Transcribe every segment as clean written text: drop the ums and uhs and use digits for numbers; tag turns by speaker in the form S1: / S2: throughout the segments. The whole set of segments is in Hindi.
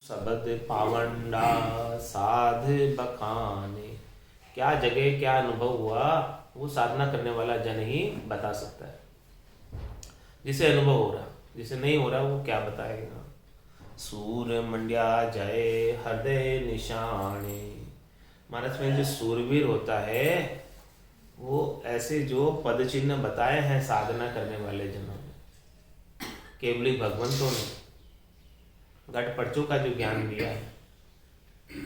S1: शब्द पावंडा साध बखाने। क्या जगह क्या अनुभव हुआ वो साधना करने वाला जन ही बता सकता है। जिसे अनुभव हो रहा, जिसे नहीं हो रहा वो क्या बताएगा। सूर मंड्या जय हृदय निशाने। मानस में जो सूरवीर होता है वो ऐसे जो पद चिन्ह बताए हैं साधना करने वाले जनों ने, केवली भगवंतों ने घटपटचों का जो ज्ञान दिया है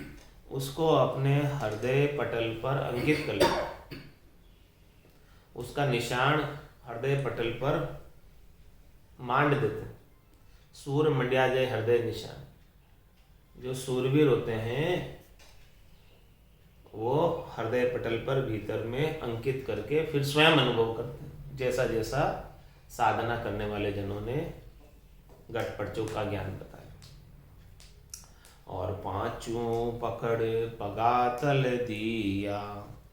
S1: उसको अपने हृदय पटल पर अंकित कर लिया। उसका निशान हृदय पटल पर मांड देते। सूर मंड्या जय हृदय निशान। जो सूरवीर होते हैं वो हृदय पटल पर भीतर में अंकित करके फिर स्वयं अनुभव करते हैं, जैसा जैसा साधना करने वाले जनों ने घटपटचों का ज्ञान बताया। और पांचों पकड़ पगातल दिया,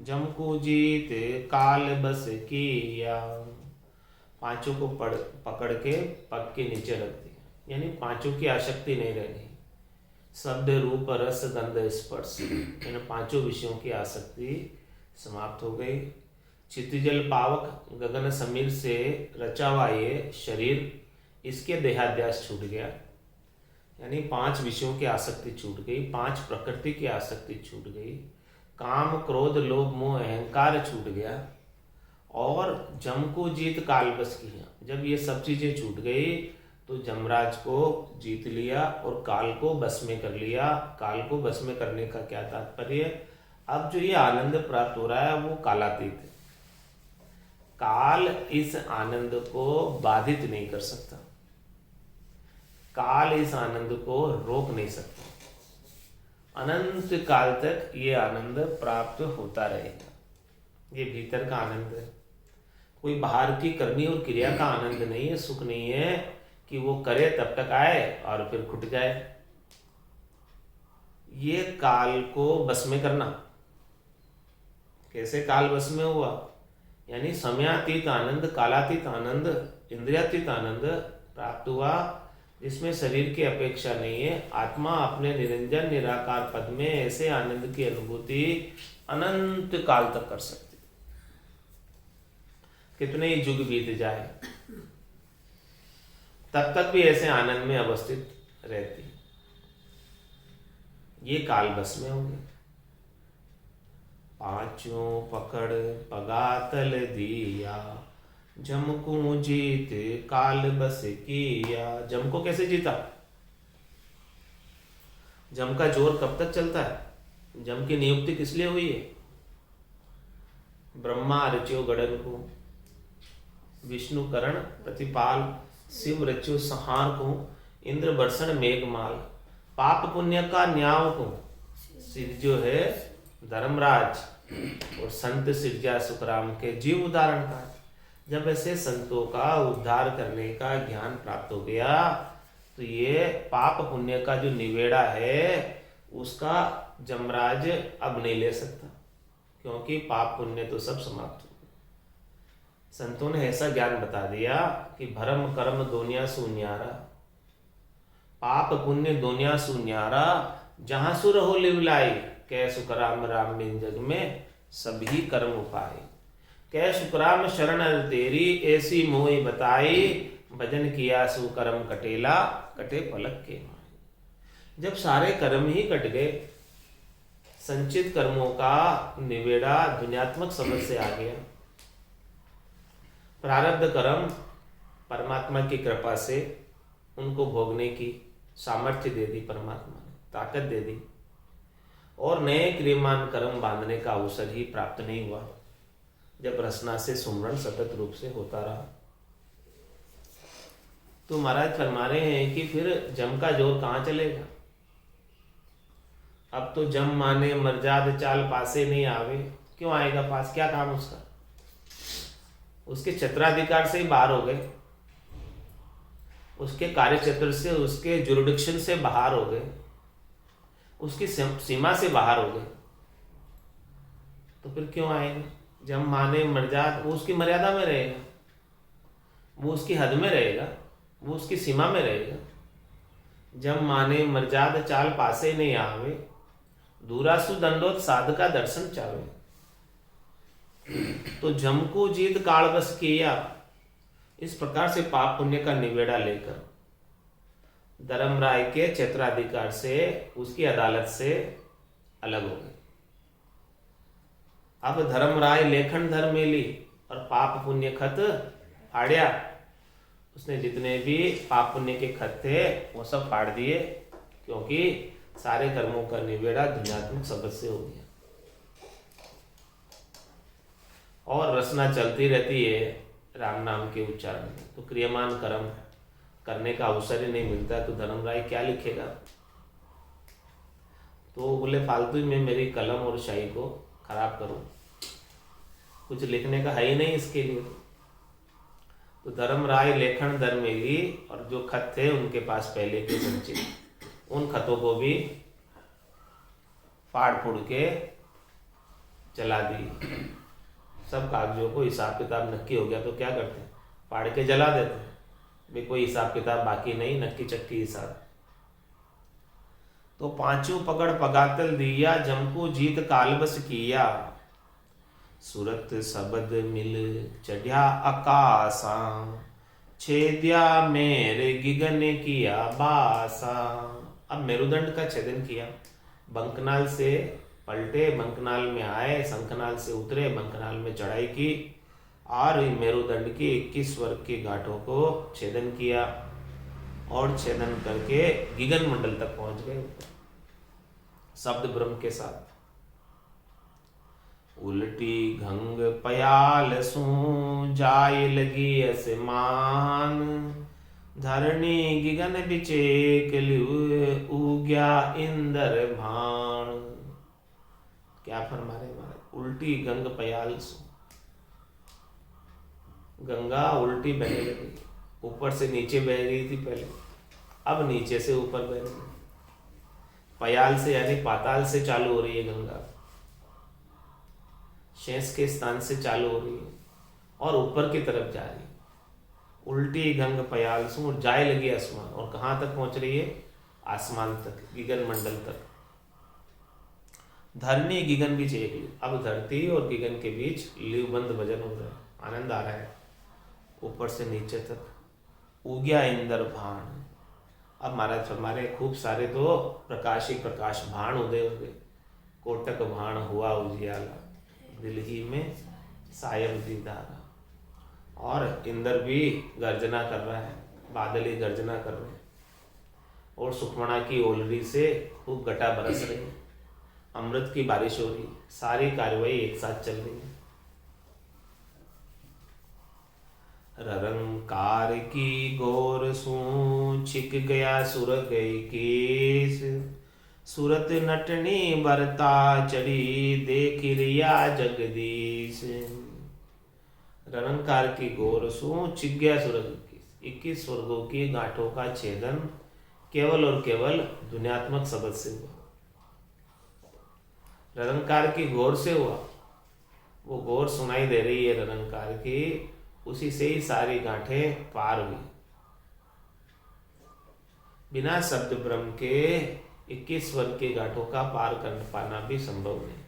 S1: जमको जीत काल बस किया। पांचों को पकड़ के पग के नीचे रख दिया, यानी पांचों की आसक्ति नहीं रह गई। शब्द रूप रस गंध स्पर्श, इन पांचों विषयों की आसक्ति समाप्त हो गई। चित्तजल पावक गगन समीर से रचा हुआ ये शरीर, इसके देहाध्यास छूट गया, यानी पांच विषयों की आसक्ति छूट गई, पांच प्रकृति की आसक्ति छूट गई, काम क्रोध लोभ मोह अहंकार छूट गया और जम को जीत काल बस किया। जब ये सब चीजें छूट गई तो जमराज को जीत लिया और काल को बस में कर लिया। काल को बस में करने का क्या तात्पर्य? अब जो ये आनंद प्राप्त हो रहा है वो कालातीत है। काल इस आनंद को बाधित नहीं कर सकता, काल इस आनंद को रोक नहीं सकता। अनंत काल तक ये आनंद प्राप्त होता रहेगा। ये भीतर का आनंद है, कोई बाहर की करनी और क्रिया का आनंद नहीं है, सुख नहीं है कि वो करे तब तक आए और फिर खुट जाए। ये काल को बस में करना। कैसे काल बस में हुआ? यानी समयातीत आनंद, कालातीत आनंद, इंद्रियातीत आनंद प्राप्त हुआ, जिसमें शरीर की अपेक्षा नहीं है। आत्मा अपने निरंजन निराकार पद में ऐसे आनंद की अनुभूति अनंत काल तक कर सकती। कितने ही युग बीत जाए तब तक भी ऐसे आनंद में अवस्थित रहती। ये काल बस में होंगे। पांचों पकड़ पगातल दिया, जम को जीत काल बस किया। जम को कैसे जीता? जम का जोर कब तक चलता है? जम की नियुक्ति किस लिए हुई है? ब्रह्मा रच्यो गड़न को, विष्णु करण प्रतिपाल, शिव रच्यो संहार को, इंद्र वर्षण मेघमाल, पाप पुण्य का न्याव को, सिर जो है धर्मराज और संत सिरजा सुखराम के जीव उदाहरण का। जब ऐसे संतों का उद्धार करने का ज्ञान प्राप्त हो गया तो ये पाप पुण्य का जो निवेड़ा है उसका जमराज अब नहीं ले सकता, क्योंकि पाप पुण्य तो सब समाप्त हो गए। संतों ने ऐसा ज्ञान बता दिया कि भरम कर्म दोनिया सुन्यारा, पाप पुण्य दोनिया सुन्यारा, जहां सुर हो लिवलाई, कै सुखराम राम बिन जग में सभी कर्म उपाय। कै सुखराम शरण तेरी ऐसी मोहि बताई, भजन किया सु कर्म कटेला, कटे पलक के माई। जब सारे कर्म ही कट गए, संचित कर्मों का निवेड़ा दुनियात्मक समझ से आ गया। प्रारब्ध कर्म परमात्मा की कृपा से उनको भोगने की सामर्थ्य दे दी, परमात्मा ने ताकत दे दी, और नए क्रियमान कर्म बांधने का अवसर ही प्राप्त नहीं हुआ जब रसना से सुमरण सतत रूप से होता रहा। तो महाराज फरमा रहे हैं कि फिर जम का जोर कहाँ चलेगा? अब तो जम माने मर्जाद चाल पासे नहीं आवे। क्यों आएगा पास? क्या काम उसका? उसके क्षेत्राधिकार से ही बाहर हो गए, उसके कार्य क्षेत्र से, उसके जुरिडिक्शन से बाहर हो गए, उसकी सीमा से बाहर हो गए, तो फिर क्यों आएंगे? जब माने मर्यादा, वो उसकी मर्यादा में रहेगा, वो उसकी हद में रहेगा, वो उसकी सीमा में रहेगा। जम माने मर्याद चाल पासे नहीं आवे, दूरासु दंडोत साध का दर्शन चावे। तो जम को जीत काल बस किया, इस प्रकार से पाप पुण्य का निबेड़ा लेकर धर्मराय के क्षेत्राधिकार से, उसकी अदालत से अलग हो गए। अब धर्मराय लेखन धर मेली और पाप पुण्य खत फाड़िया। उसने जितने भी पाप पुण्य के खत थे वो सब फाड़ दिए, क्योंकि सारे कर्मों का निबेड़ा धुन्यात्मक शब्द से हो गया। और रचना चलती रहती है राम नाम के उच्चारण में, तो क्रियमान कर्म करने का अवसर ही नहीं मिलता, तो धर्मराय क्या लिखेगा। तो बोले फालतू में मेरी कलम और शाही को खराब करो, कुछ लिखने का है ही नहीं इसके लिए। तो धर्मराय लेखन धर मेली, और जो खत थे उनके पास पहले के संचित, उन खतों को भी फाड़ फूड़ के जला दी। सब कागजों को हिसाब किताब नक्की हो गया तो क्या करते हैं, फाड़ के जला देते हैं, भी कोई हिसाब किताब बाकी नहीं, नक्की चक्की हिसाब। तो पांचों पकड़ पगातल दिया, जमको जीत कालबस किया, सूरत शब्द मिल चढ़िया आकाशा, छेदिया मेरे गिगन किया बासा। अब मेरुदंड का छेदन किया, बंकनाल से पलटे, बंकनाल में आए, शंखनाल से उतरे, बंकनाल में चढ़ाई की और मेरुदंड की 21 वर्ग की घाटों को छेदन किया और छेदन करके गिगन मंडल तक पहुंच गए शब्द ब्रह्म के साथ। उल्टी घंग पयाल सू जाय लगी असमान, धरणी गिगन बिचेक उग्या इंदर भाण। क्या फरमा रहे महाराज, उल्टी गंग पयाल सू, गंगा उल्टी बहने लगी, ऊपर से नीचे बह रही थी पहले, अब नीचे से ऊपर बह रही है। पयाल से यानी पाताल से चालू हो रही है गंगा, शेष के स्थान से चालू हो रही है और ऊपर की तरफ जा रही है। उल्टी गंग पयाल सू, जाए लगी आसमान, और कहाँ तक पहुंच रही है, आसमान तक, गिगन मंडल तक। धरनी गिगन बीच एक लिव, अब धरती और गिगन के बीच लिवबंद भजन हो रहा है, आनंद आ रहा है ऊपर से नीचे तक। उग्या इंदर भाण, अब महाराज हमारे खूब सारे तो प्रकाश ही प्रकाश भाण उदय हो गए। कोटक भाण हुआ उजियाला, दिल्ली में सायं दीदारा। और इंद्र भी गर्जना कर रहा है, बादल ही गर्जना कर रहे हैं, और सुखमणा की ओलरी से खूब घटा बरस रही है, अमृत की बारिश हो रही, सारी कार्यवाही एक साथ चल रही है। ररंकार की गोर सू छिक गया सुर गई केस, सूरत नटनी बरता चढ़ी देख लिया जगदीश। ररंकार की गोर सू छिक गया सुरग, 21 स्वर्गों की गांठों का छेदन केवल और केवल ध्वन्यात्मक शब्द से हुआ। ररंकार की गौर से हुआ, वो गौर सुनाई दे रही है ररंकार की, उसी से ही सारी गांठें पार हुई। बिना शब्द ब्रह्म के 21 वर्ग के गांठों का पार कर पाना भी संभव नहीं।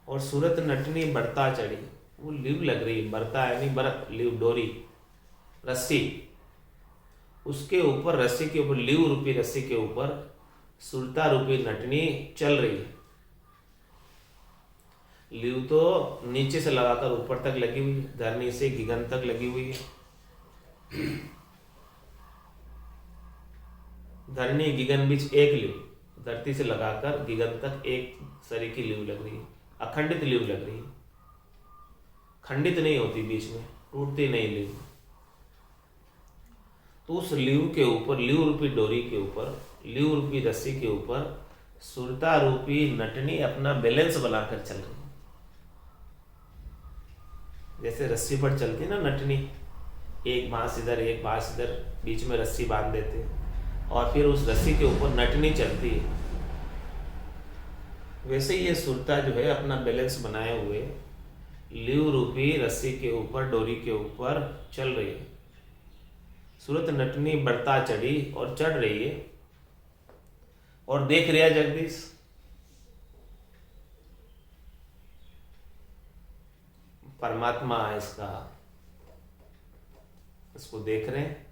S1: और सूरत नटनी बढ़ता चढ़ी, वो लिव लग रही, बढ़ता यानी बरत, लिव डोरी, रस्सी, उसके ऊपर, रस्सी के ऊपर, लिव रूपी रस्सी के ऊपर सुरता रूपी नटनी चल रही है। लिव तो नीचे से लगाकर ऊपर तक लगी हुई है, धरनी से गिगन तक लगी हुई है। धरनी गिगन बीच एक लिव, धरती से लगाकर गिगन तक एक सरी की लिव लग रही है, अखंडित लिव लग रही है, खंडित नहीं होती, बीच में टूटती नहीं लिव। तो उस लिव के ऊपर, लिव रूपी डोरी के ऊपर, लिव रूपी रस्सी के ऊपर सुरता रूपी नटनी अपना बैलेंस बनाकर चल रही है। जैसे रस्सी पर चलती ना नटनी, एक बांस इधर एक बांस इधर, बीच में रस्सी बांध देते हैं और फिर उस रस्सी के ऊपर नटनी चलती है, वैसे ही ये सुरता जो है अपना बैलेंस बनाए हुए लिव रूपी रस्सी के ऊपर, डोरी के ऊपर चल रही है। सूरत नटनी बढ़ता चढ़ी और चढ़ रही है, और देख रहा जगदीश। परमात्मा इसको देख रहे हैं,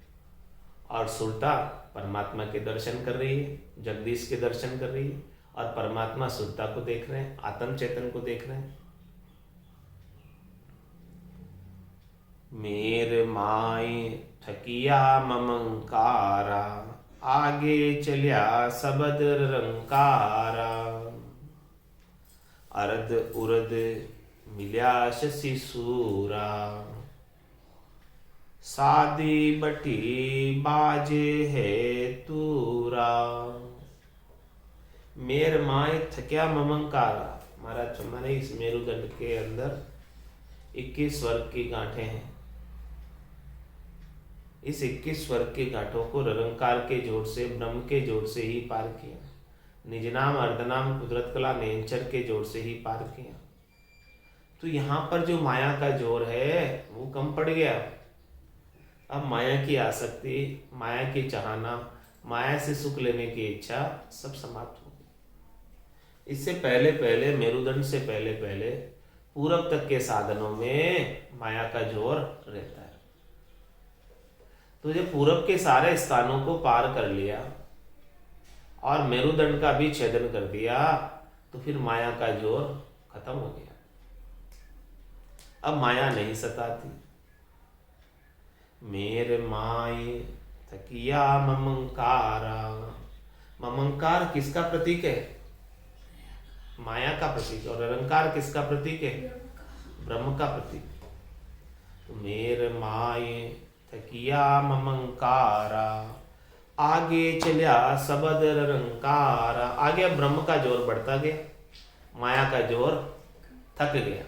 S1: और सुरता परमात्मा के दर्शन कर रही है, जगदीश के दर्शन कर रही है, और परमात्मा सुरता को देख रहे हैं, आत्म चेतन को देख रहे हैं। मेरे माई ठकिया ममंकारा, आगे चलिया सबद रंकारा। अरद उरद मिल्या शशि सूरा, सादी बटी बाजे है तूरा। मेर माए थक्या ममंकारा। महाराज हमारे इस मेरुदंड के अंदर 21 स्वर्ग की गांठें हैं। इस 21 स्वर्ग के गांठों को निरंकार के जोड़ से, ब्रह्म के जोड़ से ही पार किया। निजनाम अर्धनाम कुदरत कला नेंचर के जोड़ से ही पार किया। तो यहाँ पर जो माया का जोर है वो कम पड़ गया। अब माया की आसक्ति, माया की चाहना, माया से सुख लेने की इच्छा सब समाप्त हो गई। इससे पहले पहले, मेरुदंड से पहले पहले पूरब तक के साधनों में माया का जोर रहता है। तो जब पूरब के सारे स्थानों को पार कर लिया और मेरुदंड का भी छेदन कर दिया, तो फिर माया का जोर खत्म हो गया। अब माया नहीं सताती। मेरे माए थकिया ममंकारा। ममंकार किसका प्रतीक है? माया का प्रतीक। और निरंकार किसका प्रतीक है? ब्रह्म का प्रतीक। तो मेरे माए थकिया ममंकारा, आगे चलिया सबद निरंकारा। आगे ब्रह्म का जोर बढ़ता गया, माया का जोर थक गया,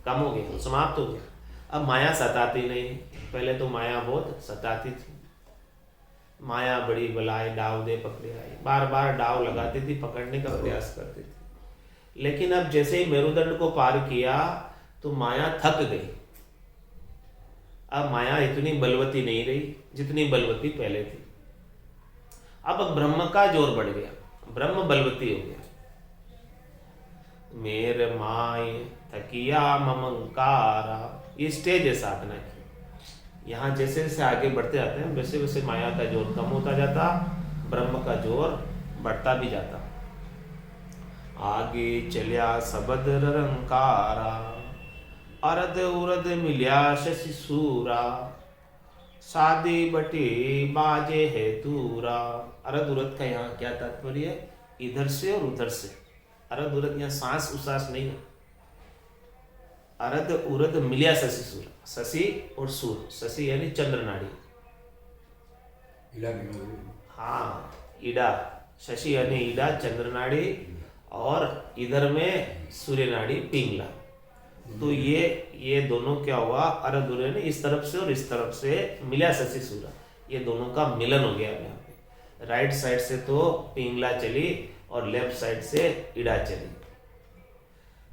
S1: कम हो गया, समाप्त हो गया। अब माया सताती नहीं। पहले तो माया बहुत सताती थी। माया बड़ी बलाए डाव दे पकड़े आई, बार बार डाव लगाती थी, पकड़ने का प्रयास करती थी। लेकिन अब जैसे ही मेरुदंड को पार किया तो माया थक गई। अब माया इतनी बलवती नहीं रही जितनी बलवती पहले थी। अब ब्रह्म का जोर बढ़ गया, ब्रह्म बलवती हो गया। मेरे माए थकिया ममंकारा। ये स्टेज है साधना की। यहाँ जैसे जैसे आगे बढ़ते जाते हैं वैसे वैसे माया का जोर कम होता जाता, ब्रह्म का जोर बढ़ता भी जाता। आगे चलिया सबद निरंकारा, अरद उरद मिल्या शशि सूरा। शादी बटी बाजे है तूरा। अरद उरद का यहाँ क्या तात्पर्य है? इधर से और उधर से। अरद उरद यहाँ सांस उसास नहीं है। अरद उरद मिलिया शशि सूर। शशि और सूर, शशि यानी चंद्र नाड़ी। हाँ, ईडा। शशि यानी ईडा, चंद्र नाड़ी, और इधर में सूर्य नाड़ी, पिंगला। तो ये दोनों क्या हुआ? अरद उरद ने इस तरफ से और इस तरफ से मिलिया शशि सूरा। ये दोनों का मिलन हो गया यहाँ पे। राइट साइड से तो पिंगला चली और लेफ्ट साइड से ईडा चली।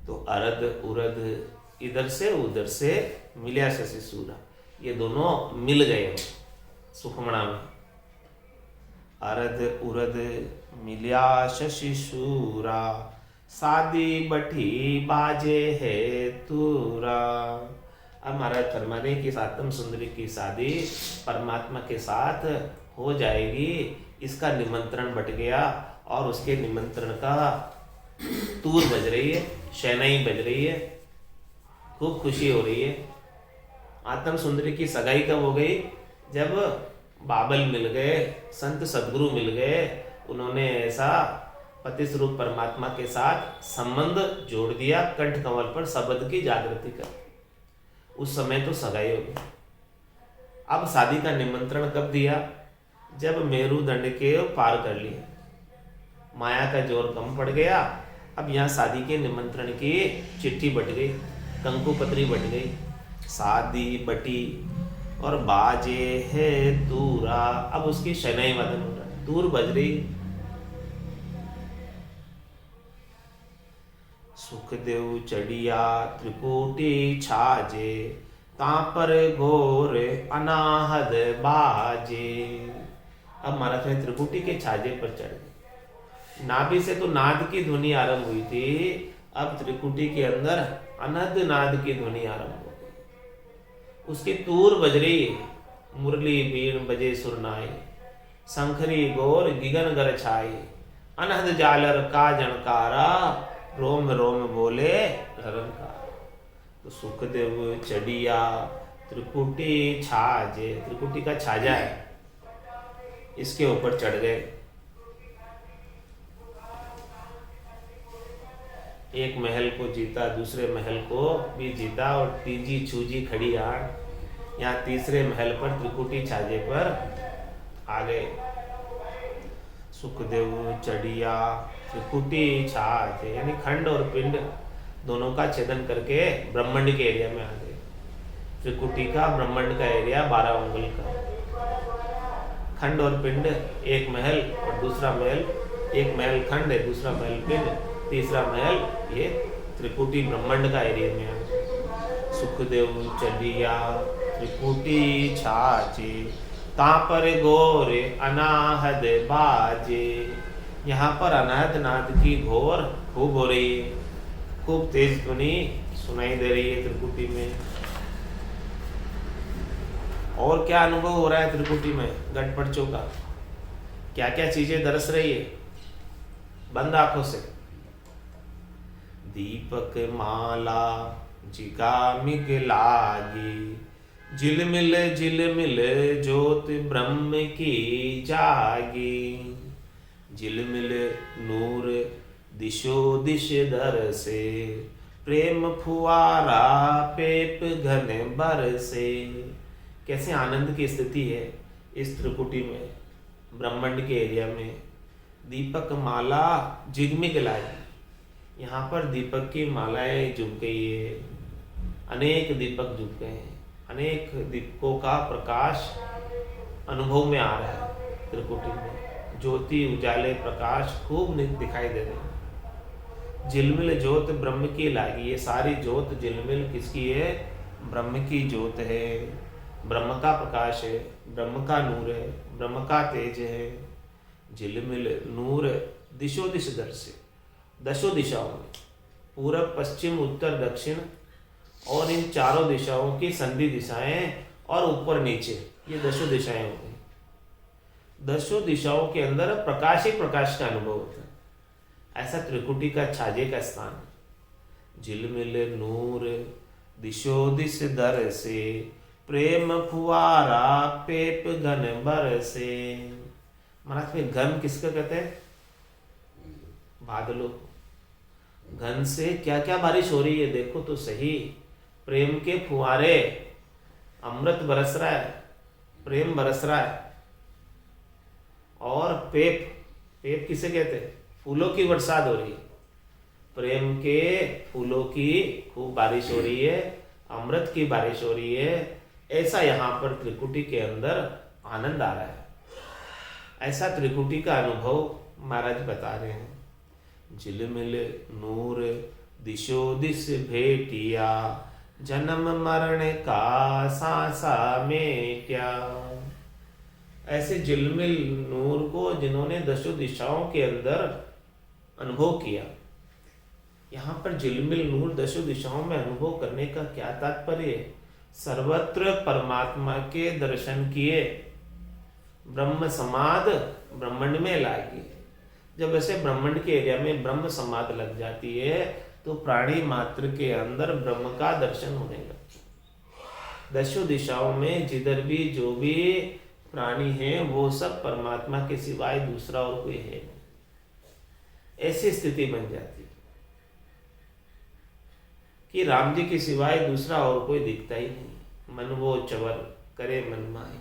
S1: तो अरद उरद इधर से उधर से मिलिया शशि सूरा, ये दोनों मिल गए सुखमणा में। अरद उरद मिलिया शशि सूरा, शादी बठी बाजे है तूरा। अब महाराज फरमाने की आत्म सुंदरी की शादी परमात्मा के साथ हो जाएगी। इसका निमंत्रण बट गया और उसके निमंत्रण का तूर बज रही है, शहनाई बज रही है, खूब खुशी हो रही है। आत्म सुंदरी की सगाई कब हो गई? जब बाबल मिल गए, संत सदगुरु मिल गए, उन्होंने ऐसा पति स्वरूप परमात्मा के साथ संबंध जोड़ दिया, कंठ कमल पर शब्द की जागृति कर। उस समय तो सगाई हो गई। अब शादी का निमंत्रण कब दिया? जब मेरुदंड के पार कर लिया, माया का जोर कम पड़ गया। अब यहाँ शादी के निमंत्रण की चिट्ठी बट गई, कंकु पत्री बट गई। शादी बटी और बाजे है तूरा। अब उसकी शहनाई वादन हो रहा है, तूर बज रही। सुखदेव चढ़िया त्रिकोटि छाजे, तापर घोर अनाहद बाजे। अब महाराज में त्रिकुटी के छाजे पर चढ़ गए। नाभि से तो नाद की ध्वनि आरंभ हुई थी, अब त्रिकुटी के अंदर अनहद नाद की ध्वनि आरंभ हो गई। उसकी तूर बज रही है, मुरली बीण बजे सुरनाई, शंखरी गोर गिगन गर छाई, अनहद जालर का जनकारा, रोम रोम बोले ररनकार। तो सुखदेव चढ़िया त्रिकुटी छाजे, त्रिकुटी का छाजा है, इसके ऊपर चढ़ गए। एक महल को जीता, दूसरे महल को भी जीता, और तीजी छूजी खड़ी आड़, यहाँ तीसरे महल पर त्रिकुटी छाजे पर आ गए। सुखदेव चढ़िया त्रिकुटी छाजे, यानी खंड और पिंड दोनों का छेदन करके ब्रह्मांड के एरिया में आ गए। त्रिकुटी का ब्रह्मांड का एरिया 12 अंगुल का, खंड और पिंड, एक महल और दूसरा महल, एक महल खंड है, दूसरा महल पिंड, तीसरा महल ये त्रिकुटी ब्रह्मांड का एरिया में आ गए। सुखदेव चढ़िया त्रिकुटी छाजे, तापर गोरे अनाहद बाजे। यहाँ पर अनाहद नाद की घोर खूब हो रही है, खूब तेज ध्वनि सुनाई दे रही है त्रिकुटी में। और क्या अनुभव हो रहा है त्रिकुटी में गटपड़चों का, क्या क्या चीजें दरस रही है बंद आंखों से। दीपक माला जिगामिग लागी, झिलमिल झिलमिल ज्योत ब्रह्म की जागी। झिलमिल नूर दिशो दिश दर से, प्रेम फुआरा पेप घन बर से। कैसे आनंद की स्थिति है इस त्रिकुटी में, ब्रह्मांड के एरिया में। दीपक माला जिगमिग लाई, यहाँ पर दीपक की मालाएं झुक गई है, अनेक दीपक झुक गए हैं, अनेक दीपकों का प्रकाश अनुभव में आ रहा है त्रिकुटी में। ज्योति उजाले प्रकाश खूब दिखाई दे रहे हैं। झिलमिल ज्योत ब्रह्म की लागी, ये सारी ज्योत झिलमिल किसकी है? ब्रह्म की ज्योत है, ब्रह्म का प्रकाश है, ब्रह्म का नूर है, ब्रह्म का तेज है। झिलमिल नूर दिशो दिश दर से, दशों दिशाओं में, पूरब पश्चिम उत्तर दक्षिण, और इन चारों दिशाओं की संधि दिशाएं और ऊपर नीचे, ये दशों दिशाएं हो गई। दशों दिशाओं के अंदर प्रकाश ही प्रकाश का अनुभव होता है। ऐसा त्रिकुटी का छाजे का स्थान है। झिलमिल नूर दिशो दिश दर से, प्रेम फुआरा पेप घन बर से। महाराज में घन किसका कहते हैं? बादलों। घन से क्या क्या बारिश हो रही है देखो तो सही। प्रेम के फुहारे, अमृत बरस रहा है, प्रेम बरस रहा है। और पेप, पेप किसे कहते हैं? फूलों की बरसात हो रही है। प्रेम के फूलों की खूब बारिश हो रही है, अमृत की बारिश हो रही है। ऐसा यहाँ पर त्रिकुटी के अंदर आनंद आ रहा है। ऐसा त्रिकुटी का अनुभव महाराज बता रहे हैं। झिलमिल नूर दिशो दिश भेटिया, जन्म मरण का सांसा मेट्या। ऐसे झिलमिल नूर को जिन्होंने दशों दिशाओं के अंदर अनुभव किया। यहाँ पर झिलमिल नूर दशों दिशाओं में अनुभव करने का क्या तात्पर्य है? सर्वत्र परमात्मा के दर्शन किए, ब्रह्म समाध ब्रह्मांड में लागी। जब ऐसे ब्रह्मांड के एरिया में ब्रह्म समाध लग जाती है तो प्राणी मात्र के अंदर ब्रह्म का दर्शन होने लगता है। दशों दिशाओं में जिधर भी जो भी प्राणी हैं वो सब परमात्मा के सिवाय दूसरा और कोई है नहीं। ऐसी स्थिति बन जाती है कि राम जी के सिवाय दूसरा और कोई दिखता ही नहीं। मन वो चवर करे मन माही,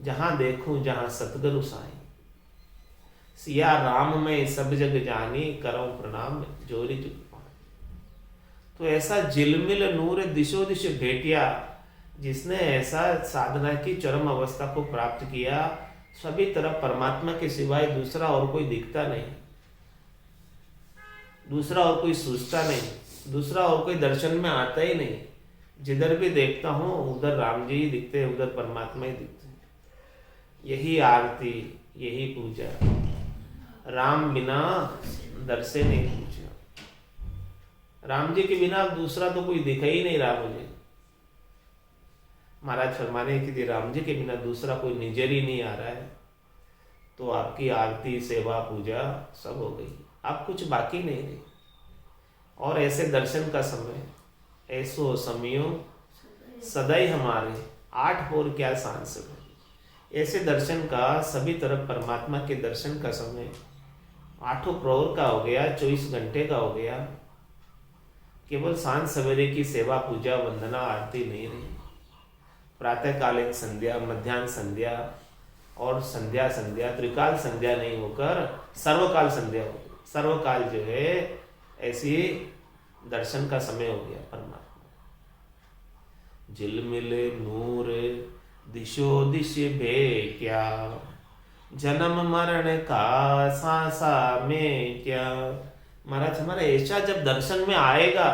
S1: जहां देखूं जहां सतगुरु साई। सिया राम में सब जग जानी, करऊं प्रणाम जोरी जुग पानी। तो ऐसा झिलमिल नूर दिशो दिश भेटिया, जिसने ऐसा साधना की चरम अवस्था को प्राप्त किया, सभी तरफ परमात्मा के सिवाय दूसरा और कोई दिखता नहीं, दूसरा और कोई सूझता नहीं, दूसरा और कोई दर्शन में आता ही नहीं। जिधर भी देखता हूँ उधर राम जी ही दिखते हैं, उधर परमात्मा ही दिखते हैं। यही आरती, यही पूजा, राम बिना दर्शे नहीं पूजा। राम जी के बिना दूसरा तो कोई दिखा ही नहीं रहा मुझे। महाराज फरमाने के लिए राम जी के बिना दूसरा कोई नजर ही नहीं आ रहा है। तो आपकी आरती, सेवा, पूजा सब हो गई, अब कुछ बाकी नहीं रही। और ऐसे दर्शन का समय, ऐसो समयो सदैव हमारे, 8 पोर क्या सांस है। ऐसे दर्शन का, सभी तरफ परमात्मा के दर्शन का समय 8 प्रहर का हो गया, 24 घंटे का हो गया। केवल सांझ सवेरे की सेवा, पूजा, वंदना, आरती नहीं रही। प्रातःकालीन संध्या, मध्याह्न संध्या और संध्या त्रिकाल संध्या नहीं होकर सर्वकाल संध्या हो गई। सर्वकाल जो है ऐसी दर्शन का समय हो गया परमात्मा। झिलमिले नूर दिशो दिश भेट्या, जन्म मरण का सांसा में क्या। महाराज हमारा ऐसा जब दर्शन में आएगा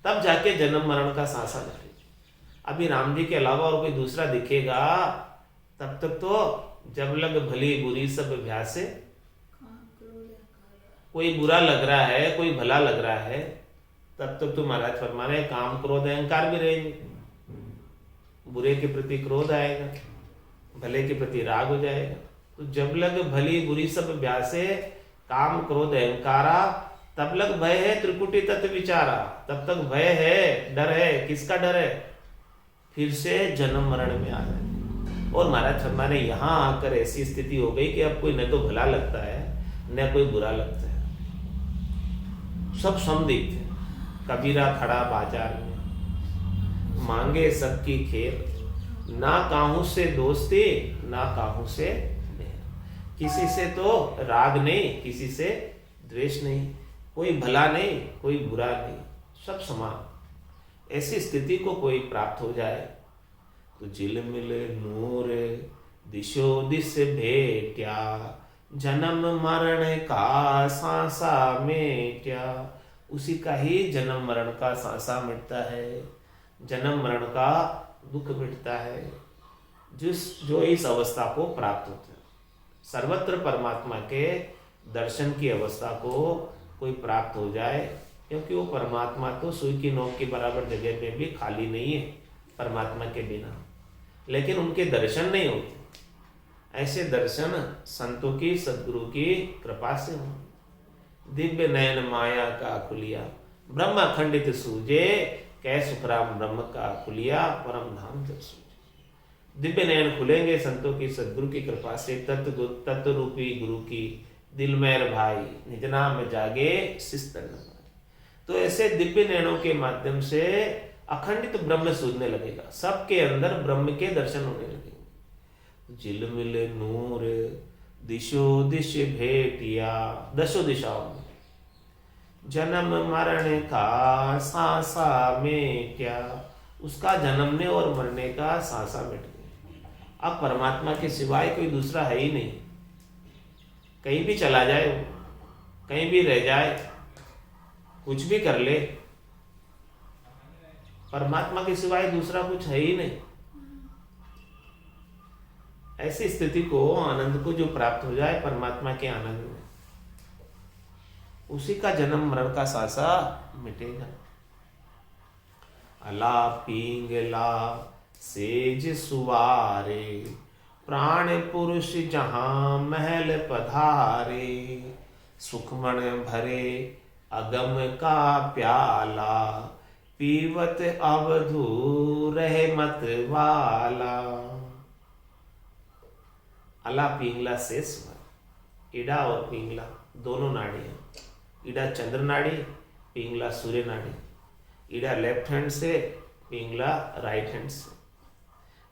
S1: तब जाके जन्म मरण का सांसा लगेगा। अभी राम जी के अलावा और कोई दूसरा दिखेगा तब तक तो जब लग भली बुरी सब अभ्यासे। कोई बुरा लग रहा है, कोई भला लग रहा है, तब तक तो महाराज फरमा रहे काम, क्रोध, अहंकार भी रहेंगे। बुरे के प्रति क्रोध आएगा, भले के प्रति राग हो जाएगा। तो जब लग भली बुरी सब अभ्यासे, काम, क्रोध, अहंकारा, तब लग भय है त्रिकुटी तत्व विचारा। तब तक भय है, डर है। किसका डर है? फिर से जन्म मरण में आ जाए। और महाराज शर्मा ने यहाँ आकर ऐसी स्थिति हो गई कि अब कोई न तो भला लगता है न कोई बुरा लगता है, सब सम दिखते हैं। कबीरा खड़ा बाजार में, मांगे सबकी खेल, ना काहू से दोस्ती ना काहू से मेल। किसी से तो राग नहीं, किसी से द्वेष नहीं, कोई भला नहीं कोई बुरा नहीं, सब समान। ऐसी स्थिति को कोई प्राप्त हो जाए तो झिलमिल नूर दिशो दिश भेट्या, जन्म मरण का सांसा मेट्या। उसी का ही जन्म मरण का सांसा मिटता है, जन्म मरण का दुख मिटता है, जो इस अवस्था को प्राप्त होता है। सर्वत्र परमात्मा के दर्शन की अवस्था को कोई प्राप्त हो जाए, क्योंकि वो परमात्मा तो सुई की नोक के बराबर जगह में भी खाली नहीं है परमात्मा के बिना, लेकिन उनके दर्शन नहीं होते। ऐसे दर्शन संतों की, सद्गुरु की कृपा से हो। दिव्य नयन माया का खुलिया, ब्रह्म खंडित सूझे, कै सुखराम ब्रह्म का खुलिया, परम धाम जब सूझे। दिव्य नयन खुलेंगे संतों की, सद्गुरु की कृपा से। तत्व रूपी गुरु की दिल मेर भाई, निज नाम जागे शिस्तन। तो ऐसे दिव्य नयनों के माध्यम से अखंडित ब्रह्म सूझने लगेगा, सबके अंदर ब्रह्म के दर्शन होने लगेंगे। झिलमिल नूर दिशो दिश भेटिया, दशो दिशाओं में, जन्म मरण का सांसा में क्या। उसका जन्मने और मरने का सांसा मिट गया। अब परमात्मा के सिवाय कोई दूसरा है ही नहीं। कहीं भी चला जाए, कहीं भी रह जाए, कुछ भी कर ले, परमात्मा के सिवाय दूसरा कुछ है ही नहीं। ऐसी स्थिति को, आनंद को जो प्राप्त हो जाए परमात्मा के आनंद में, उसी का जन्म मरण का सांसा मिटेगा। अला पींगला सेज सुवारे, प्राण पुरुष जहां महल पधारे। सुखमण भरे अगम का प्याला, पीवत अवधू रहे मत वाला। अला पिंगला से स्वर, इडा और पिंगला दोनों नाड़ी हैं। इडा चंद्र नाड़ी, पिंगला सूर्य नाड़ी। इडा लेफ्ट हैंड से, पिंगला राइट हैंड से।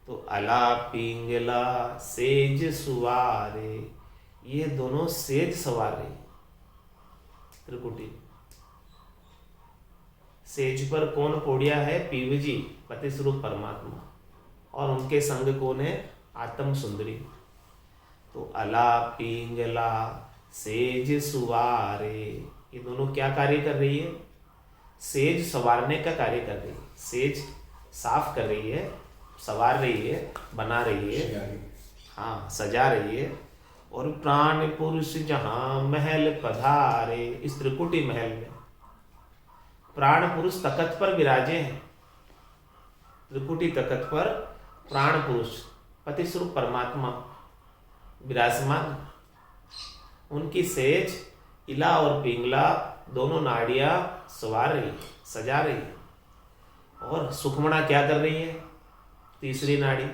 S1: तो अला पिंगला सेज सुवारे, ये दोनों सेज सवारे त्रिकुटी। सेज पर कौन कोड़िया है? पीवजी, पति स्वरूप परमात्मा, और उनके संग कौन है? आत्म सुंदरी। तो अला पिंगला सेज सुवारे, ये दोनों क्या कार्य कर रही है? सेज संवारने का कार्य कर रही है। सेज साफ कर रही है, संवार रही है, बना रही है, हाँ सजा रही है। और प्राण पुरुष जहां महल पधारे, इस त्रिकुटी महल में प्राण पुरुष तखत पर विराजे हैं। त्रिकुटी तखत पर प्राण पुरुष पति स्वरूप परमात्मा विराजमान। उनकी सेज इला और पिंगला दोनों नाड़ियां सवार रही, सजा रही। और सुखमणा क्या कर रही है? तीसरी नाड़ी,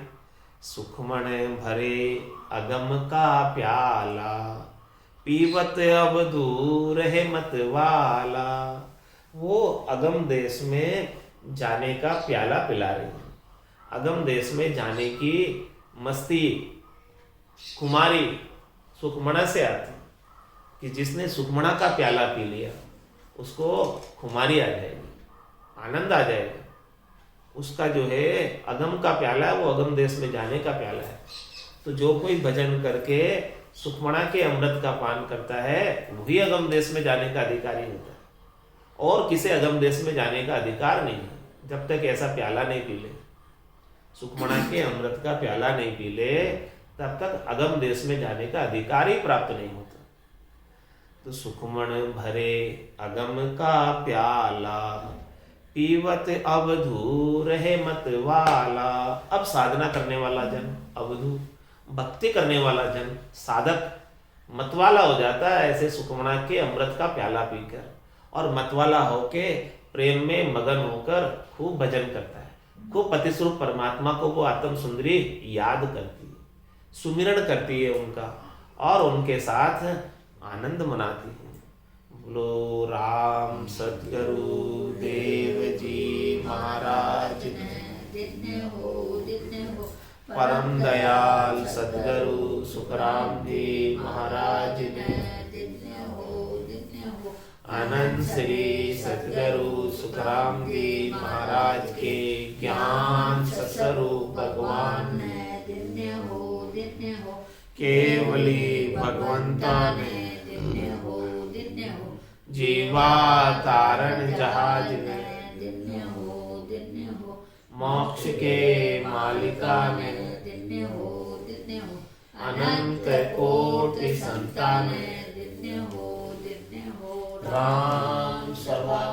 S1: सुखमण भरे अगम का प्याला, पीवत अब दूर है मत वाला। वो अगम देश में जाने का प्याला पिला रही है। अगम देश में जाने की मस्ती कुमारी सुखमणा से आती, कि जिसने सुखमणा का प्याला पी लिया उसको खुमारी आ जाएगी, आनंद आ जाएगा। उसका जो है अगम का प्याला है, वो अगम देश में जाने का प्याला है। तो जो कोई भजन करके सुखमणा के अमृत का पान करता है वही अगम देश में जाने का अधिकारी होता है। और किसी अगम देश में जाने का अधिकार नहीं है जब तक ऐसा प्याला नहीं पी ले, सुखमणा के अमृत का प्याला नहीं पी ले, तब तक अगम देश में जाने का अधिकार ही प्राप्त नहीं होता। तो सुखमण भरे अगम का प्याला, पीवत अवधू रहे मत वाला। अब साधना करने वाला जन, अवधू भक्ति करने वाला जन, साधक मतवाला हो जाता है ऐसे सुखमणा के अमृत का प्याला पीकर, और मतवाला होके प्रेम में मगन होकर खूब भजन करता है, खूब पति स्वरूप परमात्मा को वो आत्म सुंदरी याद करती है, सुमिरण करती है उनका, और उनके साथ आनंद मनाती है। बोलो राम सद्गुरु देव जी महाराज, परम दयाल सद्गुरु सुखराम जी महाराज ने, अनंत श्री सद्गुरु सुखराम जी महाराज के ज्ञान स्वरूप भगवान ने, केवली भगवंता ने, जीवा तारण जहाज ने, मोक्ष के मालिका ने, अनंत कोटि संतान ने, राम सभा